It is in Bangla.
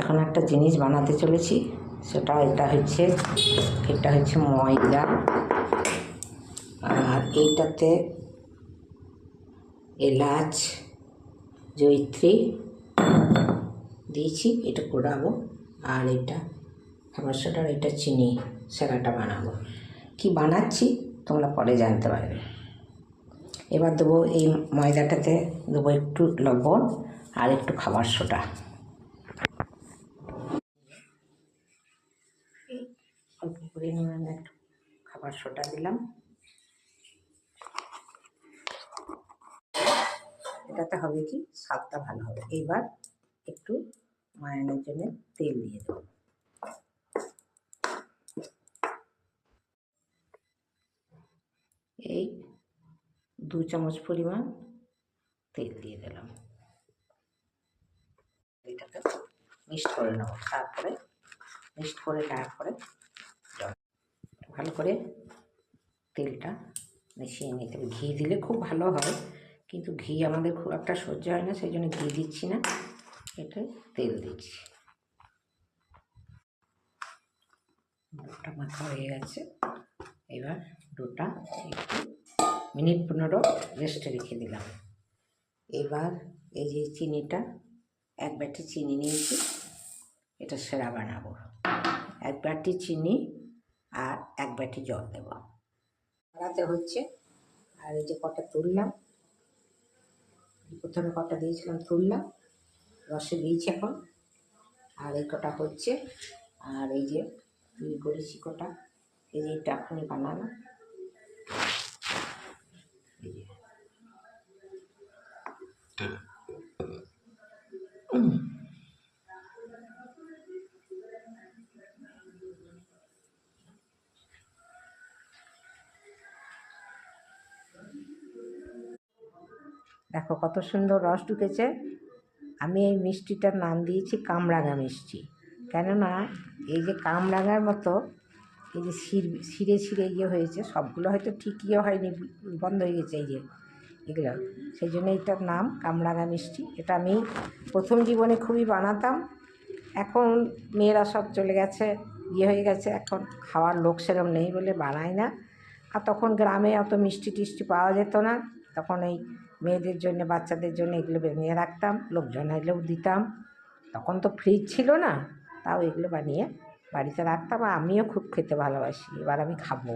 এখন একটা জিনিস বানাতে চলেছি, এটা হচ্ছে ময়দা, আর এইটাতে এলাচ জয়িত্রী দিয়েছি, এটা কোড়াবো, আর এটা খাবার সোডার, এটা চিনি সেরাটা বানাবো। কি বানাচ্ছি তোমরা পরে জানতে পারবে। এবার দেবো এই ময়দাটাতে দেবো একটু লবণ আর একটু খাবার সোডা, অল্প পরিমাণে একটু খাবার সোডা দিলাম। এটাতে হবে কি স্বাদটা ভালো হবে। এবার একটু ময়ানের জন্য তেল দিয়ে দেবো। এই 2 চামচ পরিমাণ তেল দিয়ে দিলাম। এটাকে মিক্সড করে নেবো। তারপরে মিক্সড করে নেওয়ার পরে ভালো করে তেলটা মিশিয়ে নিতে হবে। ঘি দিলে খুব ভালো হয়, কিন্তু ঘি আমাদের খুব একটা সহ্য হয় না, সেই জন্য ঘি দিচ্ছি না, এটা তেল দিচ্ছি। ডোটা মাখা হয়ে গেছে। এবার ডোটা একটু মিনিট 15 রেস্টে রেখে দিলাম। এবার এই যে চিনিটা, 1 বাটি চিনি নিয়েছি, এটা সেরা বানাবো। 1 বাটি চিনি আর 1 বাটি জল দেব। বানাতে হচ্ছে। আর এই যে কটা তুললাম, প্রথমে কটা দিয়েছিলাম তুললাম, রসে দিয়েছি এখন। আর এই কটা হচ্ছে, আর এই যে তৈরি করেছি কটা, এই যে এটা এখনই বানালাম। এই যে দেখো কত সুন্দর রস ঢুকেছে। আমি এই মিষ্টিটার নাম দিয়েছি কামরাঙা মিষ্টি, কেননা এই যে কামরাঙার মতো এই যে ছিঁড়ে ছিঁড়ে ইয়ে হয়েছে, সবগুলো হয়তো ঠিকই হয়নি, বন্ধ হয়ে গেছে এই যে এগুলো, সেই জন্য এটার নাম কামরাঙা মিষ্টি। এটা আমি প্রথম জীবনে খুবই বানাতাম, এখন মেয়েরা সব চলে গেছে, ইয়ে হয়ে গেছে, এখন খাওয়ার লোক সেরকম নেই বলে বানাই না। আর তখন গ্রামে অত মিষ্টি টিষ্টি পাওয়া যেত না, তখন এই মেয়েদের জন্য বাচ্চাদের জন্য এগুলো বানিয়ে রাখতাম, লোকজন এলেও দিতাম। তখন তো ফ্রিজ ছিল না, তাও এগুলো বানিয়ে বাড়িতে রাখতাম, আর আমিও খুব খেতে ভালোবাসি। এবার আমি খাবো।